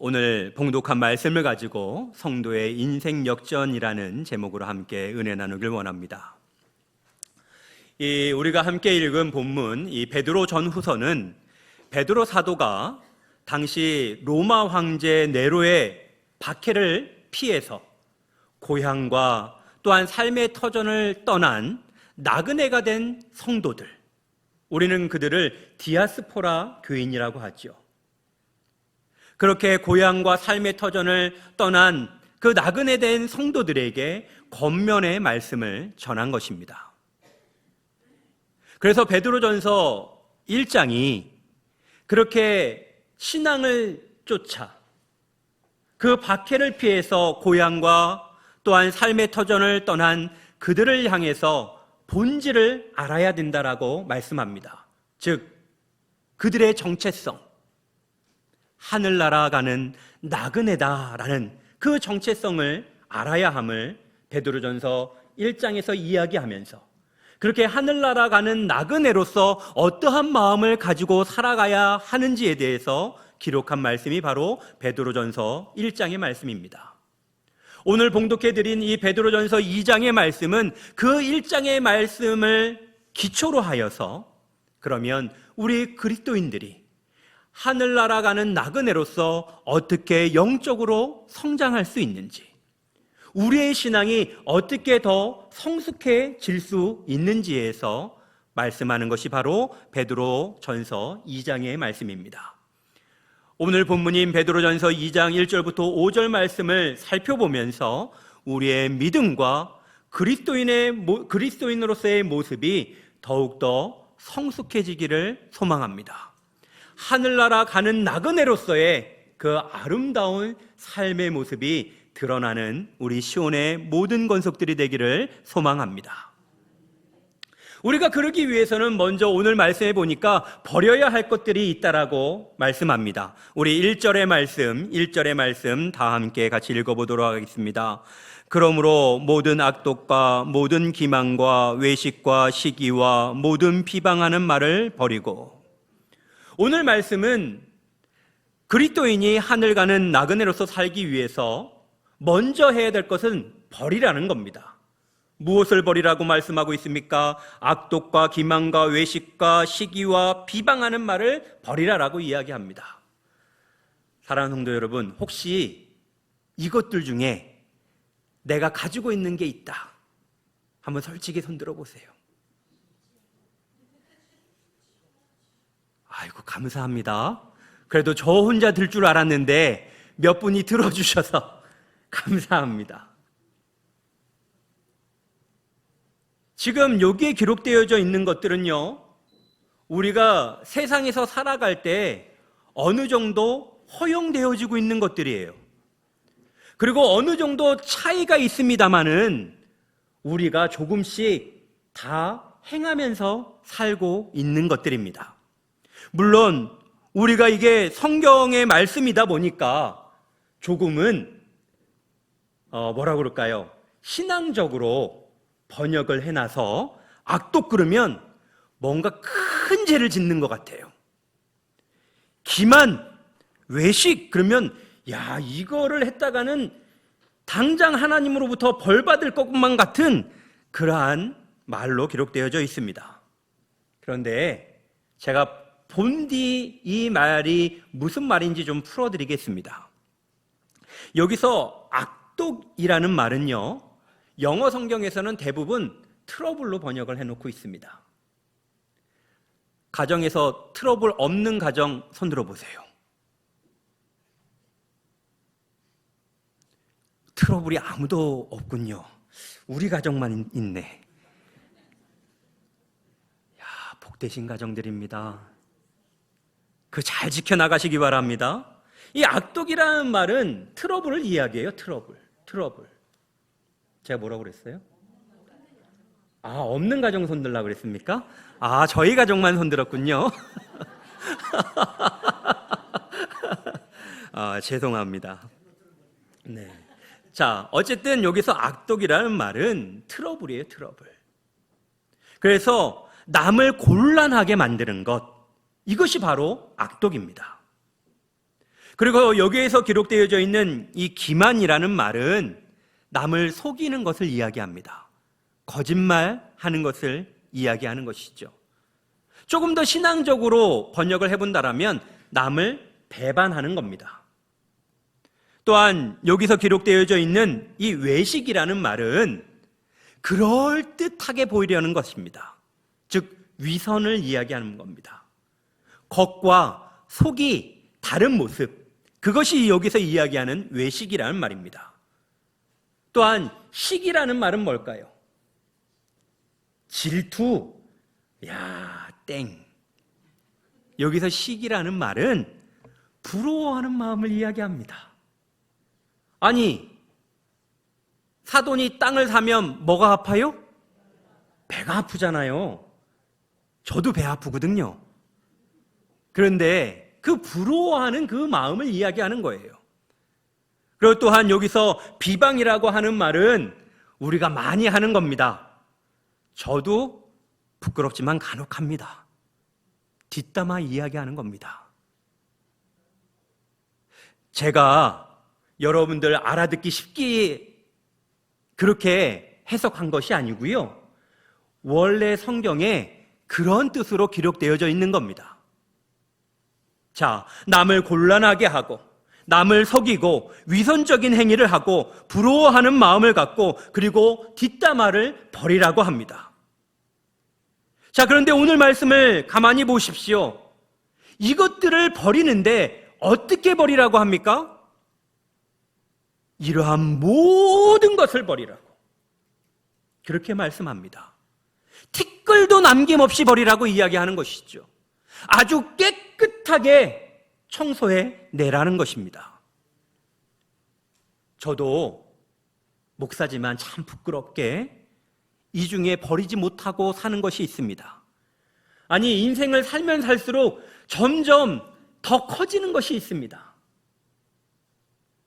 오늘 봉독한 말씀을 가지고 성도의 인생 역전이라는 제목으로 함께 은혜 나누길 원합니다. 우리가 함께 읽은 본문 이 베드로 전후서는 베드로 사도가 당시 로마 황제 네로의 박해를 피해서 고향과 또한 삶의 터전을 떠난 나그네가 된 성도들, 우리는 그들을 디아스포라 교인이라고 하죠. 그렇게 고향과 삶의 터전을 떠난 그 나그네 된 성도들에게 권면의 말씀을 전한 것입니다. 그래서 베드로전서 1장이 그렇게 신앙을 쫓아 그 박해를 피해서 고향과 또한 삶의 터전을 떠난 그들을 향해서 본질을 알아야 된다라고 말씀합니다. 즉 그들의 정체성, 하늘나라 가는 나그네다라는 그 정체성을 알아야 함을 베드로전서 1장에서 이야기하면서 그렇게 하늘나라 가는 나그네로서 어떠한 마음을 가지고 살아가야 하는지에 대해서 기록한 말씀이 바로 베드로전서 1장의 말씀입니다. 오늘 봉독해드린 이 베드로전서 2장의 말씀은 그 1장의 말씀을 기초로 하여서 그러면 우리 그리스도인들이 하늘나라 가는 나그네로서 어떻게 영적으로 성장할 수 있는지, 우리의 신앙이 어떻게 더 성숙해질 수 있는지에서 말씀하는 것이 바로 베드로전서 2장의 말씀입니다. 오늘 본문인 베드로전서 2장 1절부터 5절 말씀을 살펴보면서 우리의 믿음과 그리스도인으로서의 모습이 더욱더 성숙해지기를 소망합니다. 하늘나라 가는 나그네로서의 그 아름다운 삶의 모습이 드러나는 우리 시온의 모든 권속들이 되기를 소망합니다. 우리가 그러기 위해서는 먼저 오늘 말씀해 보니까 버려야 할 것들이 있다라고 말씀합니다. 우리 1절의 말씀 다 함께 같이 읽어보도록 하겠습니다. 그러므로 모든 악독과 모든 기만과 외식과 시기와 모든 비방하는 말을 버리고, 오늘 말씀은 그리스도인이 하늘 가는 나그네로서 살기 위해서 먼저 해야 될 것은 버리라는 겁니다. 무엇을 버리라고 말씀하고 있습니까? 악독과 기만과 외식과 시기와 비방하는 말을 버리라라고 이야기합니다. 사랑하는 성도 여러분, 혹시 이것들 중에 내가 가지고 있는 게 있다, 한번 솔직히 손들어 보세요. 아이고, 감사합니다. 그래도 저 혼자 들 줄 알았는데 몇 분이 들어주셔서 감사합니다. 지금 여기에 기록되어져 있는 것들은요, 우리가 세상에서 살아갈 때 어느 정도 허용되어지고 있는 것들이에요. 그리고 어느 정도 차이가 있습니다마는 우리가 조금씩 다 행하면서 살고 있는 것들입니다. 물론 우리가 이게 성경의 말씀이다 보니까 조금은 뭐라고 그럴까요? 신앙적으로 번역을 해놔서 악독 그러면 뭔가 큰 죄를 짓는 것 같아요. 기만, 외식 그러면 야, 이거를 했다가는 당장 하나님으로부터 벌 받을 것만 같은 그러한 말로 기록되어져 있습니다. 그런데 제가 본디 이 말이 무슨 말인지 좀 풀어드리겠습니다. 여기서 악독이라는 말은요, 영어 성경에서는 대부분 트러블로 번역을 해놓고 있습니다. 가정에서 트러블 없는 가정 손들어 보세요. 트러블이 아무도 없군요. 우리 가정만 있네. 야, 복되신 가정들입니다. 그 잘 지켜나가시기 바랍니다. 이 악독이라는 말은 트러블을 이야기해요. 트러블. 제가 뭐라고 그랬어요? 없는 가정 손들라고 그랬습니까? 저희 가정만 손들었군요. 죄송합니다. 네. 자, 어쨌든 여기서 악독이라는 말은 트러블이에요. 트러블. 그래서 남을 곤란하게 만드는 것, 이것이 바로 악독입니다. 그리고 여기에서 기록되어져 있는 이 기만이라는 말은 남을 속이는 것을 이야기합니다. 거짓말하는 것을 이야기하는 것이죠. 조금 더 신앙적으로 번역을 해본다면 남을 배반하는 겁니다. 또한 여기서 기록되어져 있는 이 외식이라는 말은 그럴듯하게 보이려는 것입니다. 즉 위선을 이야기하는 겁니다. 겉과 속이 다른 모습, 그것이 여기서 이야기하는 외식이라는 말입니다. 또한 식이라는 말은 뭘까요? 질투. 야, 땡. 여기서 식이라는 말은 부러워하는 마음을 이야기합니다. 아니, 사돈이 땅을 사면 뭐가 아파요? 배가 아프잖아요. 저도 배 아프거든요. 그런데 그 부러워하는 그 마음을 이야기하는 거예요. 그리고 또한 여기서 비방이라고 하는 말은 우리가 많이 하는 겁니다. 저도 부끄럽지만 간혹 합니다. 뒷담화 이야기하는 겁니다. 제가 여러분들 알아듣기 쉽게 그렇게 해석한 것이 아니고요. 원래 성경에 그런 뜻으로 기록되어져 있는 겁니다. 자, 남을 곤란하게 하고 남을 속이고 위선적인 행위를 하고 부러워하는 마음을 갖고 그리고 뒷담화를 버리라고 합니다. 자, 그런데 오늘 말씀을 가만히 보십시오. 이것들을 버리는데 어떻게 버리라고 합니까? 이러한 모든 것을 버리라고 그렇게 말씀합니다. 티끌도 남김없이 버리라고 이야기하는 것이죠. 아주 깨끗하게 청소해 내라는 것입니다. 저도 목사지만 참 부끄럽게 이 중에 버리지 못하고 사는 것이 있습니다. 아니, 인생을 살면 살수록 점점 더 커지는 것이 있습니다.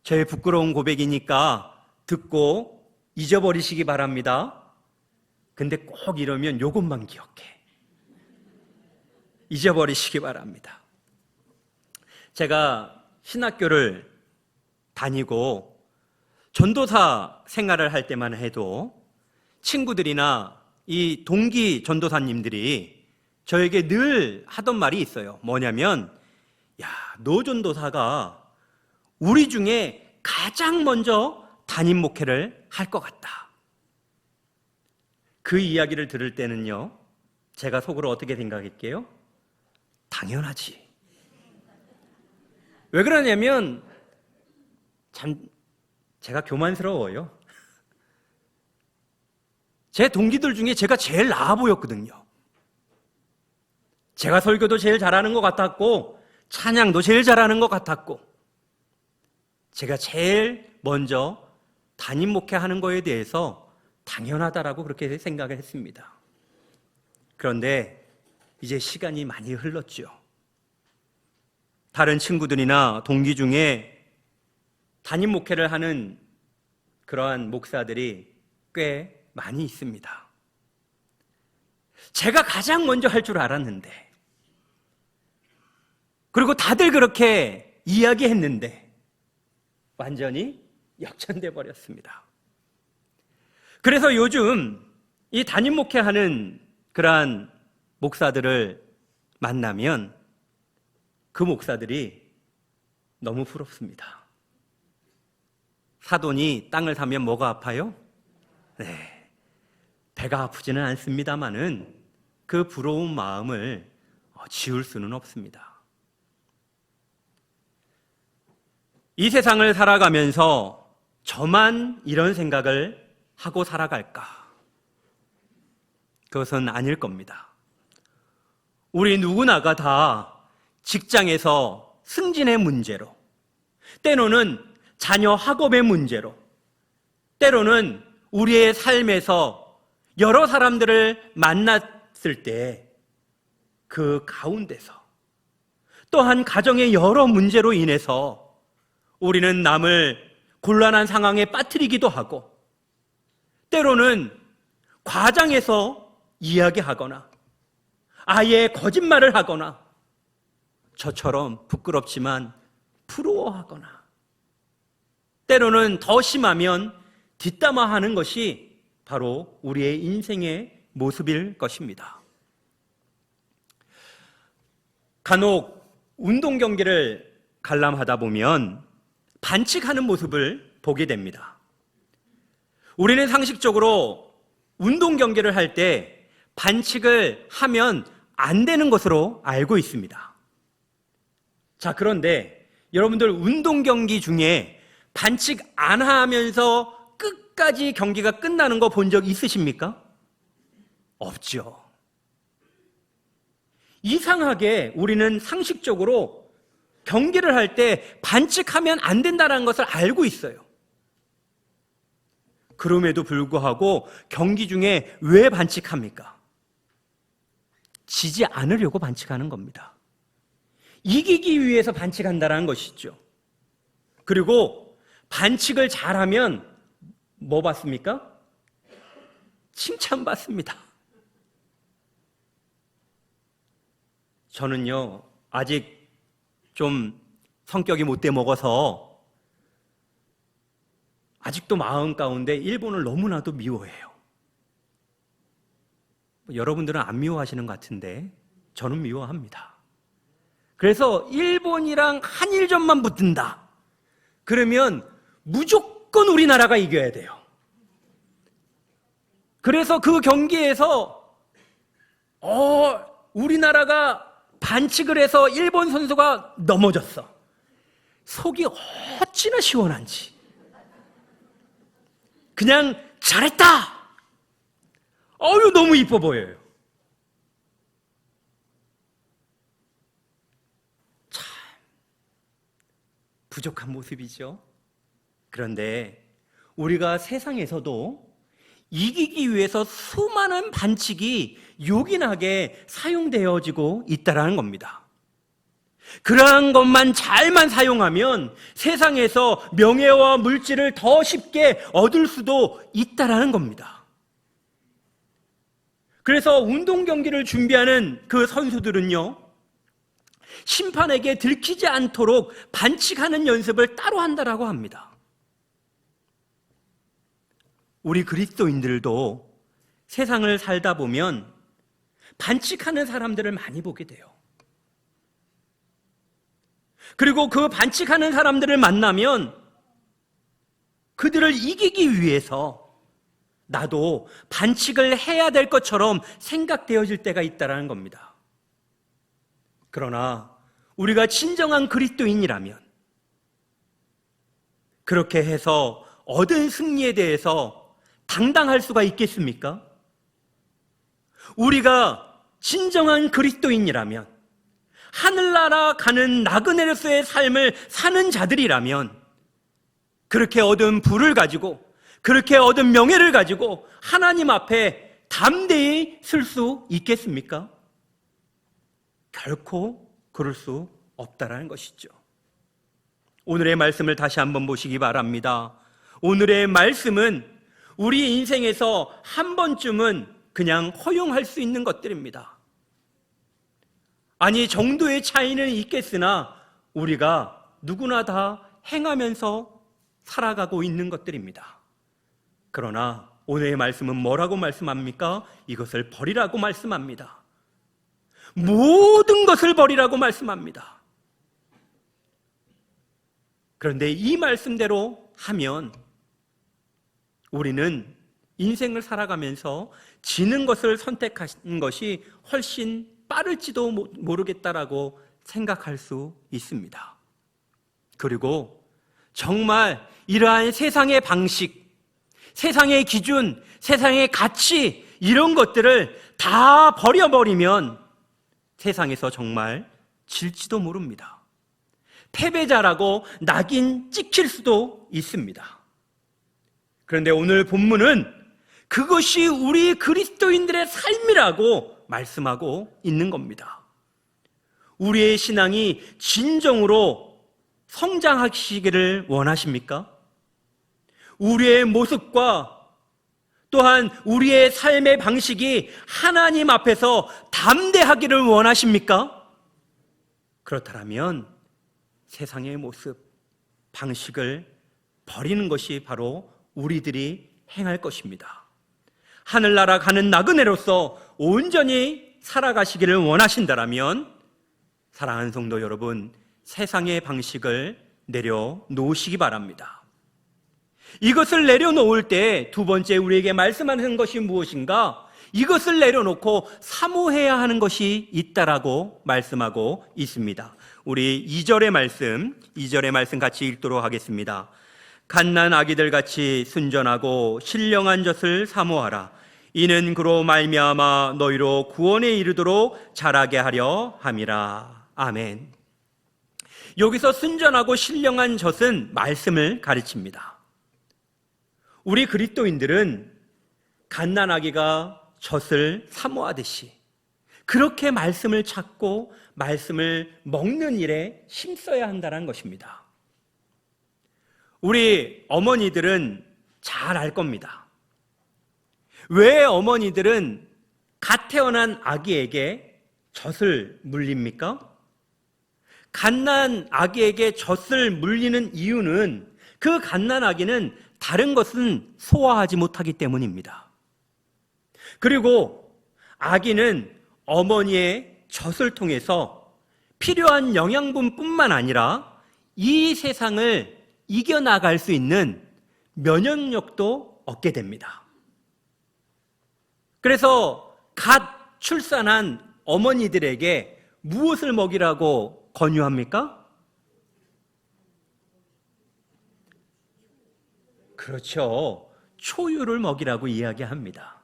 제 부끄러운 고백이니까 듣고 잊어버리시기 바랍니다. 근데 꼭 이러면 요것만 기억해. 잊어버리시기 바랍니다. 제가 신학교를 다니고 전도사 생활을 할 때만 해도 친구들이나 이 동기 전도사님들이 저에게 늘 하던 말이 있어요. 뭐냐면, 야, 너 전도사가 우리 중에 가장 먼저 담임 목회를 할 것 같다. 그 이야기를 들을 때는요, 제가 속으로 어떻게 생각할게요? 당연하지. 왜 그러냐면 참 제가 교만스러워요. 제 동기들 중에 제가 제일 나아 보였거든요. 제가 설교도 제일 잘하는 것 같았고 찬양도 제일 잘하는 것 같았고 제가 제일 먼저 담임 목회하는 거에 대해서 당연하다라고 그렇게 생각을 했습니다. 그런데 이제 시간이 많이 흘렀죠. 다른 친구들이나 동기 중에 담임 목회를 하는 그러한 목사들이 꽤 많이 있습니다. 제가 가장 먼저 할 줄 알았는데, 그리고 다들 그렇게 이야기했는데 완전히 역전돼 버렸습니다. 그래서 요즘 이 담임 목회하는 그러한 목사들을 만나면 그 목사들이 너무 부럽습니다. 사돈이 땅을 사면 뭐가 아파요? 네, 배가 아프지는 않습니다마는 그 부러운 마음을 지울 수는 없습니다. 이 세상을 살아가면서 저만 이런 생각을 하고 살아갈까? 그것은 아닐 겁니다. 우리 누구나가 다 직장에서 승진의 문제로, 때로는 자녀 학업의 문제로, 때로는 우리의 삶에서 여러 사람들을 만났을 때 그 가운데서 또한 가정의 여러 문제로 인해서 우리는 남을 곤란한 상황에 빠뜨리기도 하고 때로는 과장해서 이야기하거나 아예 거짓말을 하거나 저처럼 부끄럽지만 부러워하거나 때로는 더 심하면 뒷담화하는 것이 바로 우리의 인생의 모습일 것입니다. 간혹 운동 경기를 관람하다 보면 반칙하는 모습을 보게 됩니다. 우리는 상식적으로 운동 경기를 할 때 반칙을 하면 안 되는 것으로 알고 있습니다. 자, 그런데 여러분들 운동 경기 중에 반칙 안 하면서 끝까지 경기가 끝나는 거 본 적 있으십니까? 없죠. 이상하게 우리는 상식적으로 경기를 할 때 반칙하면 안 된다는 것을 알고 있어요. 그럼에도 불구하고 경기 중에 왜 반칙합니까? 지지 않으려고 반칙하는 겁니다. 이기기 위해서 반칙한다는 것이죠. 그리고 반칙을 잘하면 뭐 받습니까? 칭찬받습니다. 저는요, 아직 좀 성격이 못돼 먹어서 아직도 마음 가운데 일본을 너무나도 미워해요. 여러분들은 안 미워하시는 것 같은데 저는 미워합니다. 그래서 일본이랑 한일전만 붙는다. 그러면 무조건 우리나라가 이겨야 돼요. 그래서 그 경기에서 우리나라가 반칙을 해서 일본 선수가 넘어졌어. 속이 어찌나 시원한지. 그냥 잘했다. 너무 이뻐 보여요. 참 부족한 모습이죠. 그런데 우리가 세상에서도 이기기 위해서 수많은 반칙이 요긴하게 사용되어지고 있다는 겁니다. 그러한 것만 잘만 사용하면 세상에서 명예와 물질을 더 쉽게 얻을 수도 있다는 겁니다. 그래서 운동 경기를 준비하는 그 선수들은요, 심판에게 들키지 않도록 반칙하는 연습을 따로 한다고 합니다. 우리 그리스도인들도 세상을 살다 보면 반칙하는 사람들을 많이 보게 돼요. 그리고 그 반칙하는 사람들을 만나면 그들을 이기기 위해서 나도 반칙을 해야 될 것처럼 생각되어질 때가 있다는 겁니다. 그러나 우리가 진정한 그리스도인이라면 그렇게 해서 얻은 승리에 대해서 당당할 수가 있겠습니까? 우리가 진정한 그리스도인이라면, 하늘나라 가는 나그네로서의 삶을 사는 자들이라면 그렇게 얻은 부를 가지고, 그렇게 얻은 명예를 가지고 하나님 앞에 담대히 설 수 있겠습니까? 결코 그럴 수 없다라는 것이죠. 오늘의 말씀을 다시 한번 보시기 바랍니다. 오늘의 말씀은 우리 인생에서 한 번쯤은 그냥 허용할 수 있는 것들입니다. 아니, 정도의 차이는 있겠으나 우리가 누구나 다 행하면서 살아가고 있는 것들입니다. 그러나 오늘의 말씀은 뭐라고 말씀합니까? 이것을 버리라고 말씀합니다. 모든 것을 버리라고 말씀합니다. 그런데 이 말씀대로 하면 우리는 인생을 살아가면서 지는 것을 선택하는 것이 훨씬 빠를지도 모르겠다라고 생각할 수 있습니다. 그리고 정말 이러한 세상의 방식, 세상의 기준, 세상의 가치, 이런 것들을 다 버려버리면 세상에서 정말 질지도 모릅니다. 패배자라고 낙인 찍힐 수도 있습니다. 그런데 오늘 본문은 그것이 우리 그리스도인들의 삶이라고 말씀하고 있는 겁니다. 우리의 신앙이 진정으로 성장하시기를 원하십니까? 우리의 모습과 또한 우리의 삶의 방식이 하나님 앞에서 담대하기를 원하십니까? 그렇다면 세상의 모습, 방식을 버리는 것이 바로 우리들이 행할 것입니다. 하늘나라 가는 나그네로서 온전히 살아가시기를 원하신다라면 사랑하는 성도 여러분, 세상의 방식을 내려놓으시기 바랍니다. 이것을 내려놓을 때 두 번째 우리에게 말씀하는 것이 무엇인가? 이것을 내려놓고 사모해야 하는 것이 있다라고 말씀하고 있습니다. 우리 2절의 말씀 같이 읽도록 하겠습니다. 갓난 아기들 같이 순전하고 신령한 젖을 사모하라. 이는 그로 말미암아 너희로 구원에 이르도록 자라게 하려 함이라. 아멘. 여기서 순전하고 신령한 젖은 말씀을 가르칩니다. 우리 그리스도인들은 갓난아기가 젖을 사모하듯이 그렇게 말씀을 찾고 말씀을 먹는 일에 힘써야 한다는 것입니다. 우리 어머니들은 잘 알 겁니다. 왜 어머니들은 갓 태어난 아기에게 젖을 물립니까? 갓난 아기에게 젖을 물리는 이유는 그 갓난 아기는 다른 것은 소화하지 못하기 때문입니다. 그리고 아기는 어머니의 젖을 통해서 필요한 영양분뿐만 아니라 이 세상을 이겨나갈 수 있는 면역력도 얻게 됩니다. 그래서 갓 출산한 어머니들에게 무엇을 먹이라고 권유합니까? 그렇죠. 초유를 먹이라고 이야기합니다.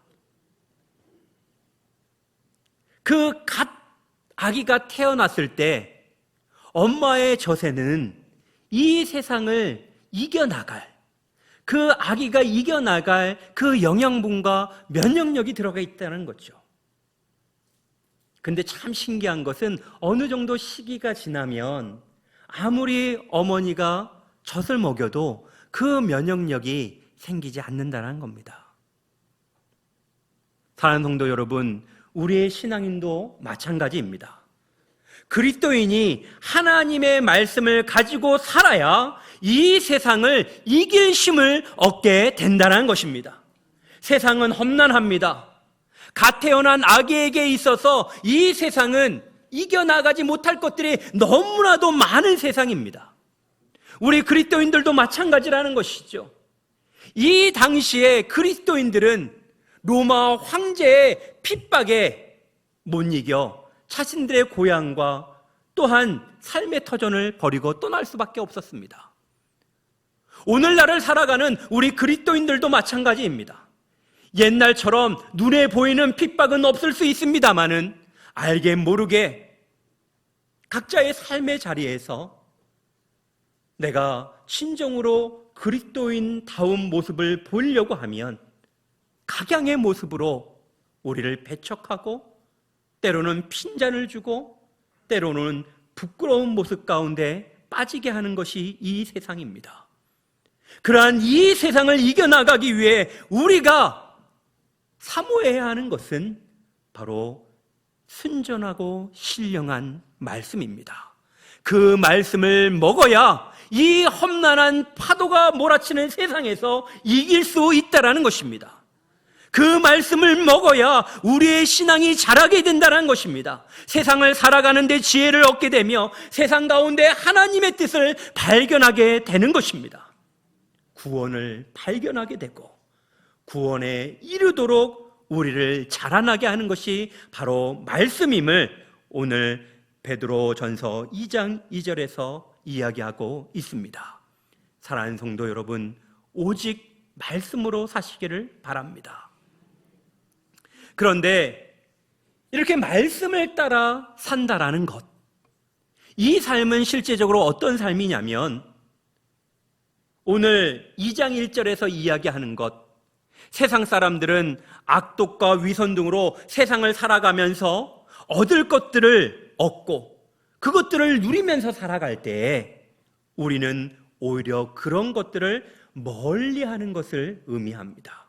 그 갓 아기가 태어났을 때 엄마의 젖에는 이 세상을 이겨나갈, 그 아기가 이겨나갈 그 영양분과 면역력이 들어가 있다는 거죠. 근데 참 신기한 것은 어느 정도 시기가 지나면 아무리 어머니가 젖을 먹여도 그 면역력이 생기지 않는다는 겁니다. 사랑하는 성도 여러분, 우리의 신앙인도 마찬가지입니다. 그리스도인이 하나님의 말씀을 가지고 살아야 이 세상을 이길 힘을 얻게 된다는 것입니다. 세상은 험난합니다. 갓 태어난 아기에게 있어서 이 세상은 이겨나가지 못할 것들이 너무나도 많은 세상입니다. 우리 그리스도인들도 마찬가지라는 것이죠. 이 당시에 그리스도인들은 로마 황제의 핍박에 못 이겨 자신들의 고향과 또한 삶의 터전을 버리고 떠날 수밖에 없었습니다. 오늘날을 살아가는 우리 그리스도인들도 마찬가지입니다. 옛날처럼 눈에 보이는 핍박은 없을 수 있습니다마는 알게 모르게 각자의 삶의 자리에서 내가 진정으로 그리스도인다운 모습을 보이려고 하면 각양의 모습으로 우리를 배척하고 때로는 핀잔을 주고 때로는 부끄러운 모습 가운데 빠지게 하는 것이 이 세상입니다. 그러한 이 세상을 이겨나가기 위해 우리가 사모해야 하는 것은 바로 순전하고 신령한 말씀입니다. 그 말씀을 먹어야 이 험난한 파도가 몰아치는 세상에서 이길 수 있다는 것입니다. 그 말씀을 먹어야 우리의 신앙이 자라게 된다는 것입니다. 세상을 살아가는 데 지혜를 얻게 되며 세상 가운데 하나님의 뜻을 발견하게 되는 것입니다. 구원을 발견하게 되고 구원에 이르도록 우리를 자라나게 하는 것이 바로 말씀임을 오늘 베드로전서 2장 2절에서 이야기하고 있습니다. 사랑하는 성도 여러분, 오직 말씀으로 사시기를 바랍니다. 그런데 이렇게 말씀을 따라 산다라는 것, 이 삶은 실제적으로 어떤 삶이냐면 오늘 2장 1절에서 이야기하는 것, 세상 사람들은 악독과 위선 등으로 세상을 살아가면서 얻을 것들을 얻고 그것들을 누리면서 살아갈 때 우리는 오히려 그런 것들을 멀리하는 것을 의미합니다.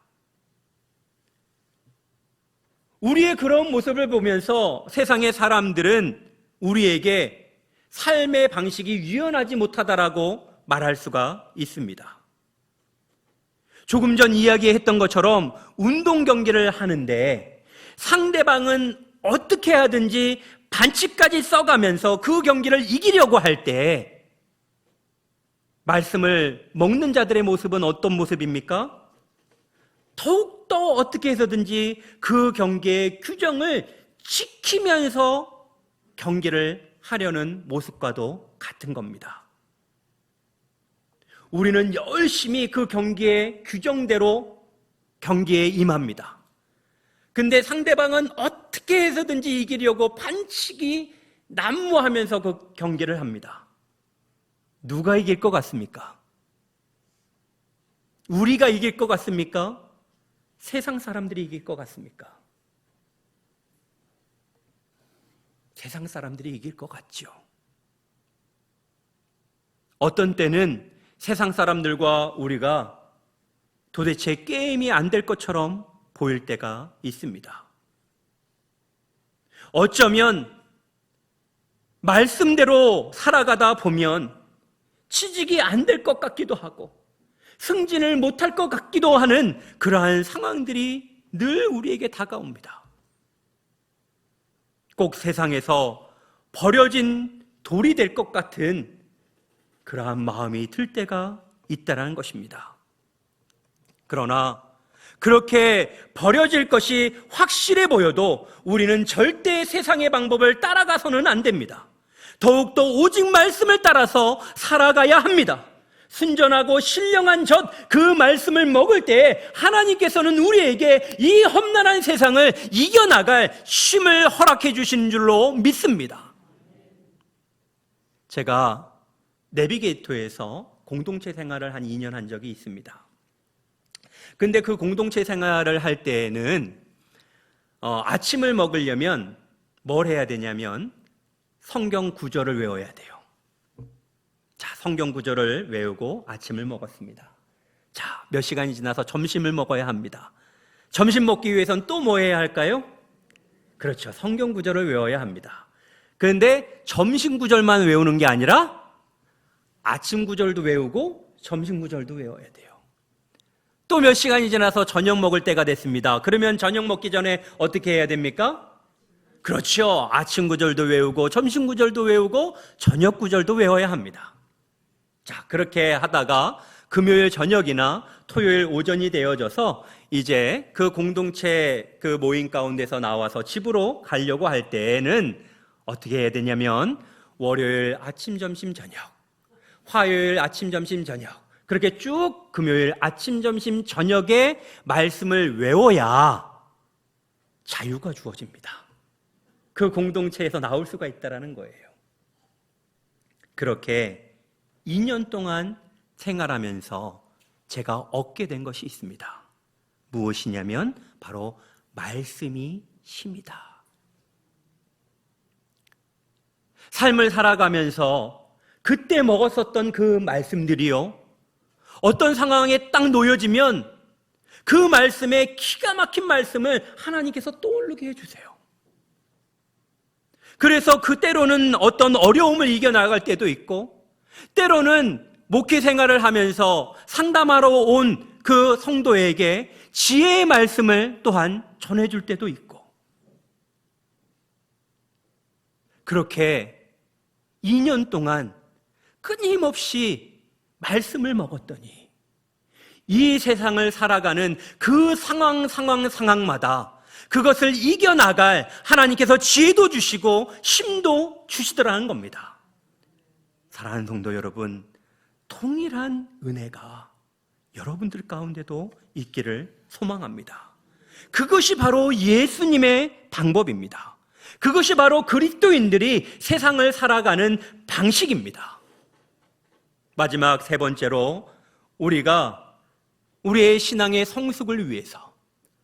우리의 그런 모습을 보면서 세상의 사람들은 우리에게 삶의 방식이 유연하지 못하다라고 말할 수가 있습니다. 조금 전 이야기했던 것처럼 운동 경기를 하는데 상대방은 어떻게 하든지 반칙까지 써가면서 그 경기를 이기려고 할 때 말씀을 먹는 자들의 모습은 어떤 모습입니까? 더욱더 어떻게 해서든지 그 경기의 규정을 지키면서 경기를 하려는 모습과도 같은 겁니다. 우리는 열심히 그 경기의 규정대로 경기에 임합니다. 근데 상대방은 어떻게 해서든지 이기려고 반칙이 난무하면서 그 경기를 합니다. 누가 이길 것 같습니까? 우리가 이길 것 같습니까? 세상 사람들이 이길 것 같습니까? 세상 사람들이 이길 것 같죠. 어떤 때는 세상 사람들과 우리가 도대체 게임이 안 될 것처럼 보일 때가 있습니다. 어쩌면 말씀대로 살아가다 보면 취직이 안 될 것 같기도 하고 승진을 못할 것 같기도 하는 그러한 상황들이 늘 우리에게 다가옵니다. 꼭 세상에서 버려진 돌이 될 것 같은 그러한 마음이 들 때가 있다는 것입니다. 그러나 그렇게 버려질 것이 확실해 보여도 우리는 절대 세상의 방법을 따라가서는 안 됩니다. 더욱더 오직 말씀을 따라서 살아가야 합니다. 순전하고 신령한 젖, 그 말씀을 먹을 때 하나님께서는 우리에게 이 험난한 세상을 이겨나갈 쉼을 허락해 주시는 줄로 믿습니다. 제가 내비게이터에서 공동체 생활을 한 2년 한 적이 있습니다. 근데 그 공동체 생활을 할 때에는 아침을 먹으려면 뭘 해야 되냐면 성경 구절을 외워야 돼요. 자, 성경 구절을 외우고 아침을 먹었습니다. 자, 몇 시간이 지나서 점심을 먹어야 합니다. 점심 먹기 위해선 또 뭐 해야 할까요? 그렇죠. 성경 구절을 외워야 합니다. 그런데 점심 구절만 외우는 게 아니라 아침 구절도 외우고 점심 구절도 외워야 돼요. 또 몇 시간이 지나서 저녁 먹을 때가 됐습니다. 그러면 저녁 먹기 전에 어떻게 해야 됩니까? 그렇죠. 아침 구절도 외우고 점심 구절도 외우고 저녁 구절도 외워야 합니다. 자, 그렇게 하다가 금요일 저녁이나 토요일 오전이 되어져서 이제 그 공동체 그 모임 가운데서 나와서 집으로 가려고 할 때에는 어떻게 해야 되냐면 월요일 아침, 점심, 저녁, 화요일 아침, 점심, 저녁, 그렇게 쭉 금요일 아침, 점심, 저녁에 말씀을 외워야 자유가 주어집니다. 그 공동체에서 나올 수가 있다는 거예요. 그렇게 2년 동안 생활하면서 제가 얻게 된 것이 있습니다. 무엇이냐면 바로 말씀이 힘이다. 삶을 살아가면서 그때 먹었었던 그 말씀들이요, 어떤 상황에 딱 놓여지면 그 말씀에 기가 막힌 말씀을 하나님께서 떠오르게 해주세요. 그래서 그 때로는 어떤 어려움을 이겨나갈 때도 있고, 때로는 목회 생활을 하면서 상담하러 온 그 성도에게 지혜의 말씀을 또한 전해줄 때도 있고, 그렇게 2년 동안 끊임없이 말씀을 먹었더니 이 세상을 살아가는 그 상황마다 그것을 이겨나갈 하나님께서 지혜도 주시고 힘도 주시더라는 겁니다. 사랑하는 성도 여러분, 동일한 은혜가 여러분들 가운데도 있기를 소망합니다. 그것이 바로 예수님의 방법입니다. 그것이 바로 그리스도인들이 세상을 살아가는 방식입니다. 마지막 세 번째로, 우리가 우리의 신앙의 성숙을 위해서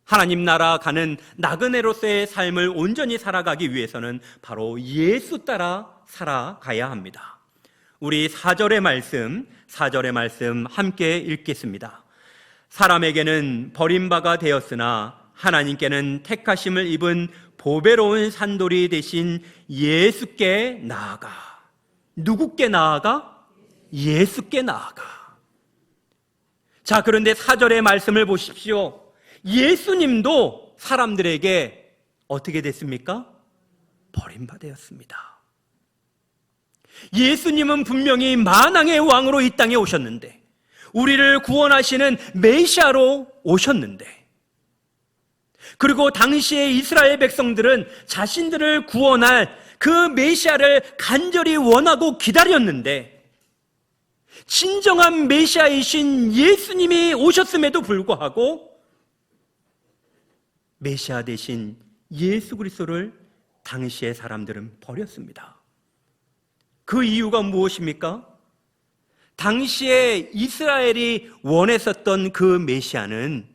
하나님 나라 가는 나그네로서의 삶을 온전히 살아가기 위해서는 바로 예수 따라 살아가야 합니다. 우리 4절의 말씀 함께 읽겠습니다. 사람에게는 버림바가 되었으나 하나님께는 택하심을 입은 보배로운 산돌이 되신 예수께 나아가. 누구께 나아가? 예수께 나아가. 자, 그런데 4절의 말씀을 보십시오. 예수님도 사람들에게 어떻게 됐습니까? 버림받았습니다. 예수님은 분명히 만왕의 왕으로 이 땅에 오셨는데, 우리를 구원하시는 메시아로 오셨는데, 그리고 당시의 이스라엘 백성들은 자신들을 구원할 그 메시아를 간절히 원하고 기다렸는데, 진정한 메시아이신 예수님이 오셨음에도 불구하고 메시아 대신 예수 그리스도를 당시의 사람들은 버렸습니다. 그 이유가 무엇입니까? 당시에 이스라엘이 원했었던 그 메시아는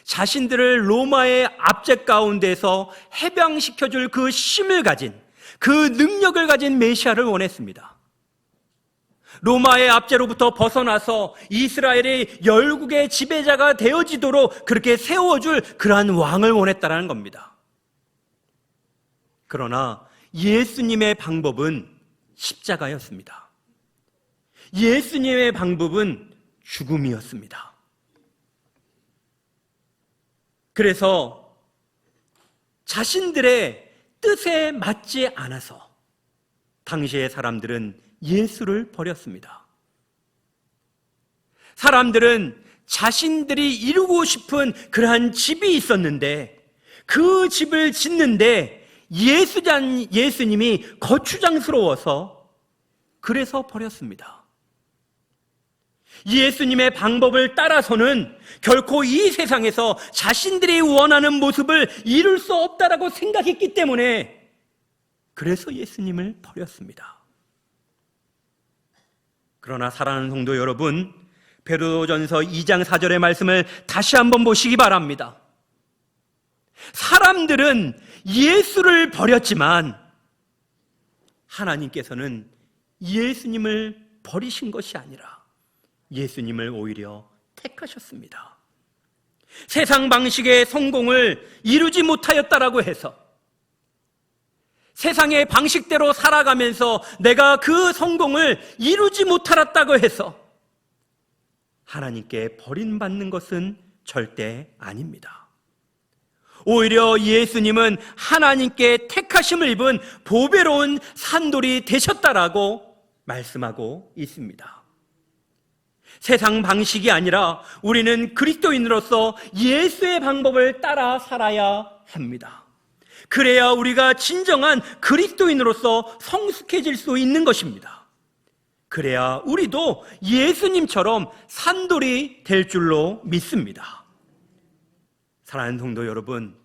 자신들을 로마의 압제 가운데서 해방시켜줄 그 힘을 가진, 그 능력을 가진 메시아를 원했습니다. 로마의 압제로부터 벗어나서 이스라엘이 열국의 지배자가 되어지도록 그렇게 세워줄 그러한 왕을 원했다는 겁니다. 그러나 예수님의 방법은 십자가였습니다. 예수님의 방법은 죽음이었습니다. 그래서 자신들의 뜻에 맞지 않아서 당시의 사람들은 예수를 버렸습니다. 사람들은 자신들이 이루고 싶은 그러한 집이 있었는데, 그 집을 짓는데 예수님이 거추장스러워서 그래서 버렸습니다. 예수님의 방법을 따라서는 결코 이 세상에서 자신들이 원하는 모습을 이룰 수 없다라고 생각했기 때문에 그래서 예수님을 버렸습니다. 그러나 사랑하는 성도 여러분, 베드로전서 2장 4절의 말씀을 다시 한번 보시기 바랍니다. 사람들은 예수를 버렸지만 하나님께서는 예수님을 버리신 것이 아니라 예수님을 오히려 택하셨습니다. 세상 방식의 성공을 이루지 못하였다라고 해서, 세상의 방식대로 살아가면서 내가 그 성공을 이루지 못하였다고 해서 하나님께 버림받는 것은 절대 아닙니다. 오히려 예수님은 하나님께 택하심을 입은 보배로운 산돌이 되셨다라고 말씀하고 있습니다. 세상 방식이 아니라 우리는 그리스도인으로서 예수의 방법을 따라 살아야 합니다. 그래야 우리가 진정한 그리스도인으로서 성숙해질 수 있는 것입니다. 그래야 우리도 예수님처럼 산돌이 될 줄로 믿습니다. 사랑하는 성도 여러분,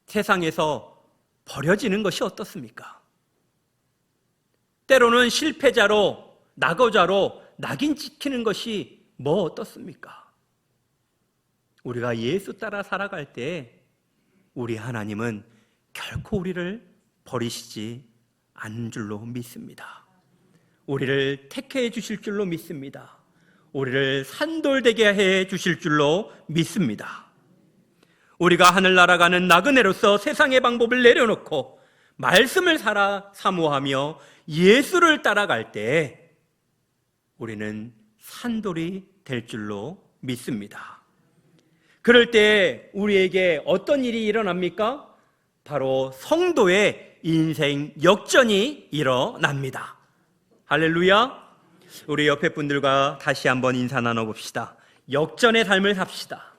세상에서 버려지는 것이 어떻습니까? 때로는 실패자로, 낙오자로 낙인 찍히는 것이 뭐 어떻습니까? 우리가 예수 따라 살아갈 때 우리 하나님은 결코 우리를 버리시지 않는 줄로 믿습니다. 우리를 택해 주실 줄로 믿습니다. 우리를 산돌되게 해 주실 줄로 믿습니다. 우리가 하늘나라 가는 나그네로서 세상의 방법을 내려놓고 말씀을 살아 사모하며 예수를 따라갈 때 우리는 산돌이 될 줄로 믿습니다. 그럴 때 우리에게 어떤 일이 일어납니까? 바로 성도의 인생 역전이 일어납니다. 할렐루야. 우리 옆에 분들과 다시 한번 인사 나눠봅시다. 역전의 삶을 삽시다.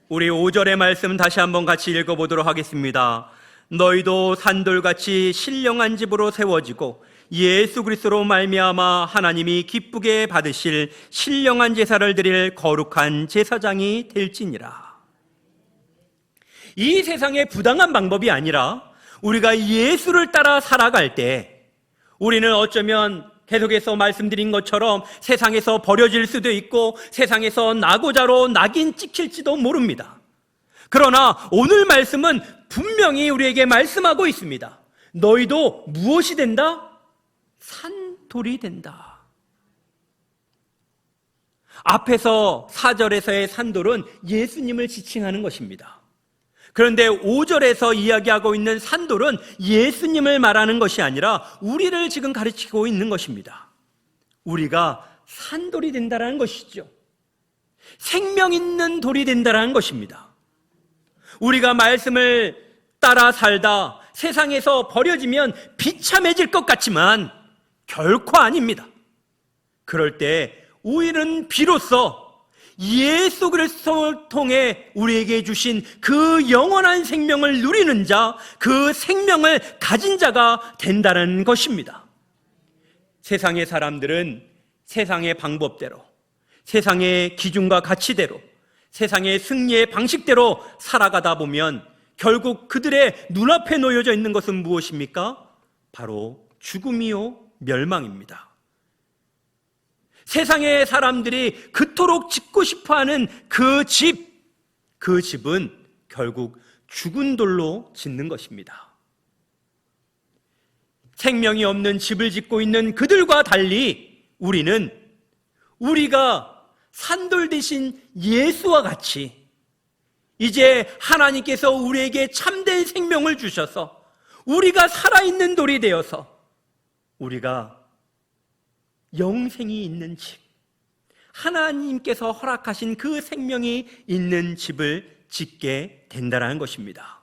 우리 5절의 말씀 다시 한번 같이 읽어보도록 하겠습니다. 너희도 산돌같이 신령한 집으로 세워지고 예수 그리스도로 말미암아 하나님이 기쁘게 받으실 신령한 제사를 드릴 거룩한 제사장이 될지니라. 이 세상의 부당한 방법이 아니라 우리가 예수를 따라 살아갈 때 우리는 어쩌면 계속해서 말씀드린 것처럼 세상에서 버려질 수도 있고 세상에서 낙오자로 낙인 찍힐지도 모릅니다. 그러나 오늘 말씀은 분명히 우리에게 말씀하고 있습니다. 너희도 무엇이 된다? 산돌이 된다. 앞에서 4절에서의 산돌은 예수님을 지칭하는 것입니다. 그런데 5절에서 이야기하고 있는 산돌은 예수님을 말하는 것이 아니라 우리를 지금 가르치고 있는 것입니다. 우리가 산돌이 된다는 것이죠. 생명 있는 돌이 된다는 것입니다. 우리가 말씀을 따라 살다 세상에서 버려지면 비참해질 것 같지만 결코 아닙니다. 그럴 때 우리는 비로소 예수 그리스도를 통해 우리에게 주신 그 영원한 생명을 누리는 자, 그 생명을 가진 자가 된다는 것입니다. 세상의 사람들은 세상의 방법대로, 세상의 기준과 가치대로, 세상의 승리의 방식대로 살아가다 보면 결국 그들의 눈앞에 놓여져 있는 것은 무엇입니까? 바로 죽음이요 멸망입니다. 세상의 사람들이 그토록 짓고 싶어하는 그 집은 결국 죽은 돌로 짓는 것입니다. 생명이 없는 집을 짓고 있는 그들과 달리 우리가 산돌 대신 예수와 같이 이제 하나님께서 우리에게 참된 생명을 주셔서 우리가 살아있는 돌이 되어서 우리가 영생이 있는 집, 하나님께서 허락하신 그 생명이 있는 집을 짓게 된다는 것입니다.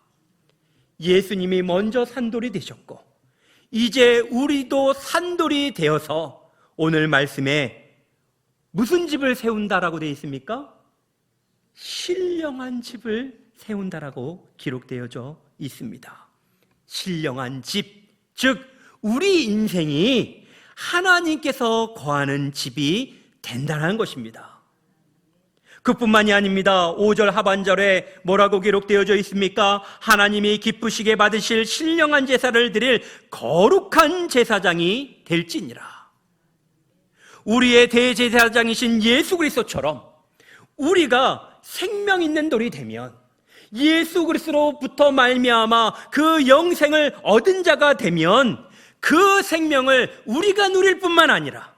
예수님이 먼저 산돌이 되셨고 이제 우리도 산돌이 되어서 오늘 말씀에 무슨 집을 세운다라고 되어 있습니까? 신령한 집을 세운다라고 기록되어져 있습니다. 신령한 집, 즉 우리 인생이 하나님께서 거하는 집이 된다는 것입니다. 그뿐만이 아닙니다. 5절 하반절에 뭐라고 기록되어져 있습니까? 하나님이 기쁘시게 받으실 신령한 제사를 드릴 거룩한 제사장이 될지니라. 우리의 대제사장이신 예수 그리스도처럼 우리가 생명 있는 돌이 되면 예수 그리스도로부터 말미암아 그 영생을 얻은 자가 되면 그 생명을 우리가 누릴 뿐만 아니라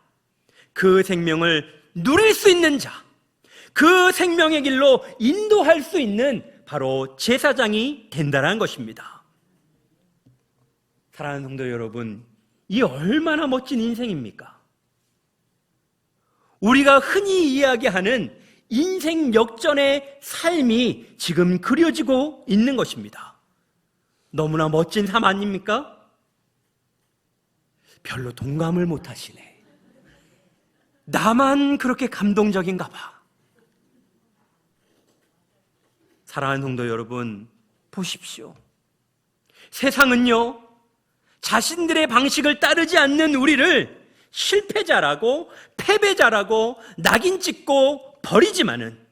그 생명을 누릴 수 있는 자, 그 생명의 길로 인도할 수 있는 바로 제사장이 된다는 것입니다. 사랑하는 성도 여러분, 이 얼마나 멋진 인생입니까? 우리가 흔히 이야기하는 인생 역전의 삶이 지금 그려지고 있는 것입니다. 너무나 멋진 삶 아닙니까? 별로 동감을 못 하시네. 나만 그렇게 감동적인가 봐. 사랑하는 성도 여러분, 보십시오. 세상은요, 자신들의 방식을 따르지 않는 우리를 실패자라고 패배자라고 낙인 찍고 버리지만은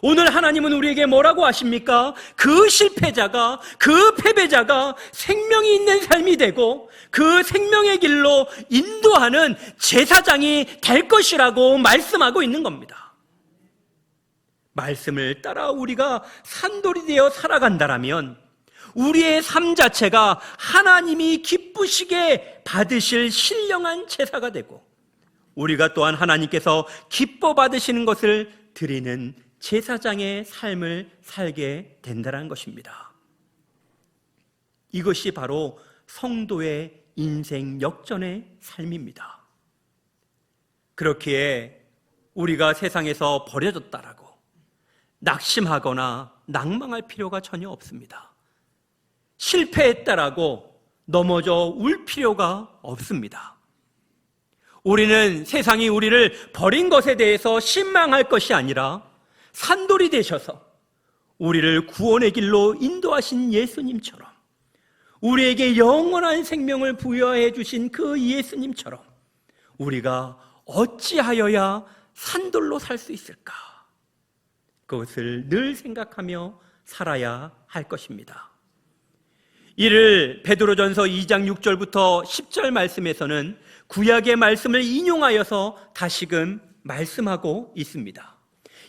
오늘 하나님은 우리에게 뭐라고 하십니까? 그 실패자가, 그 패배자가 생명이 있는 삶이 되고 그 생명의 길로 인도하는 제사장이 될 것이라고 말씀하고 있는 겁니다. 말씀을 따라 우리가 산돌이 되어 살아간다라면 우리의 삶 자체가 하나님이 기쁘시게 받으실 신령한 제사가 되고 우리가 또한 하나님께서 기뻐 받으시는 것을 드리는 제사장의 삶을 살게 된다는 것입니다. 이것이 바로 성도의 인생 역전의 삶입니다. 그렇기에 우리가 세상에서 버려졌다라고 낙심하거나 낭망할 필요가 전혀 없습니다. 실패했다라고 넘어져 울 필요가 없습니다. 우리는 세상이 우리를 버린 것에 대해서 실망할 것이 아니라 산돌이 되셔서 우리를 구원의 길로 인도하신 예수님처럼 우리에게 영원한 생명을 부여해 주신 그 예수님처럼 우리가 어찌하여야 산돌로 살 수 있을까? 그것을 늘 생각하며 살아야 할 것입니다. 이를 베드로전서 2장 6절부터 10절 말씀에서는 구약의 말씀을 인용하여서 다시금 말씀하고 있습니다.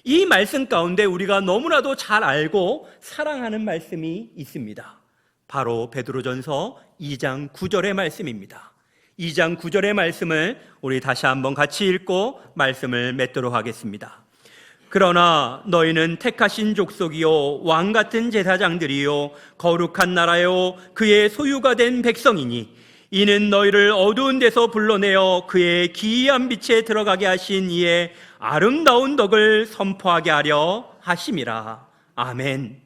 이 말씀 가운데 우리가 너무나도 잘 알고 사랑하는 말씀이 있습니다. 바로 베드로전서 2장 9절의 말씀입니다. 2장 9절의 말씀을 우리 다시 한번 같이 읽고 말씀을 맺도록 하겠습니다. 그러나 너희는 택하신 족속이요 왕 같은 제사장들이요 거룩한 나라요 그의 소유가 된 백성이니 이는 너희를 어두운 데서 불러내어 그의 기이한 빛에 들어가게 하신 이의 아름다운 덕을 선포하게 하려 하심이라. 아멘.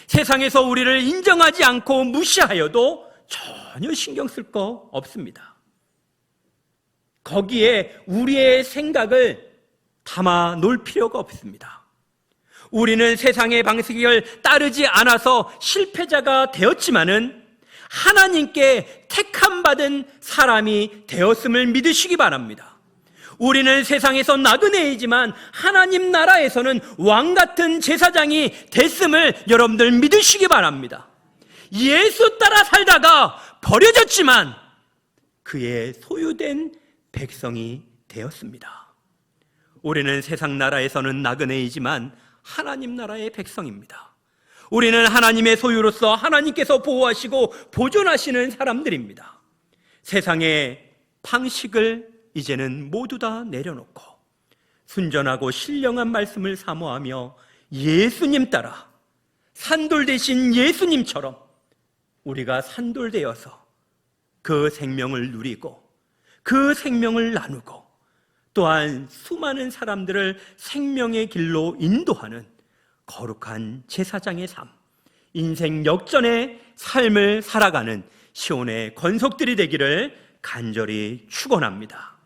세상에서 우리를 인정하지 않고 무시하여도 전혀 신경 쓸 거 없습니다. 거기에 우리의 생각을 담아 놓을 필요가 없습니다. 우리는 세상의 방식을 따르지 않아서 실패자가 되었지만은 하나님께 택함받은 사람이 되었음을 믿으시기 바랍니다. 우리는 세상에서 나그네이지만 하나님 나라에서는 왕같은 제사장이 됐음을 여러분들 믿으시기 바랍니다. 예수 따라 살다가 버려졌지만 그의 소유된 백성이 되었습니다. 우리는 세상 나라에서는 나그네이지만 하나님 나라의 백성입니다. 우리는 하나님의 소유로서 하나님께서 보호하시고 보존하시는 사람들입니다. 세상의 방식을 이제는 모두 다 내려놓고 순전하고 신령한 말씀을 사모하며 예수님 따라 산돌 대신 예수님처럼 우리가 산돌되어서 그 생명을 누리고 그 생명을 나누고 또한 수많은 사람들을 생명의 길로 인도하는 거룩한 제사장의 삶, 인생 역전의 삶을 살아가는 시온의 권속들이 되기를 간절히 축원합니다.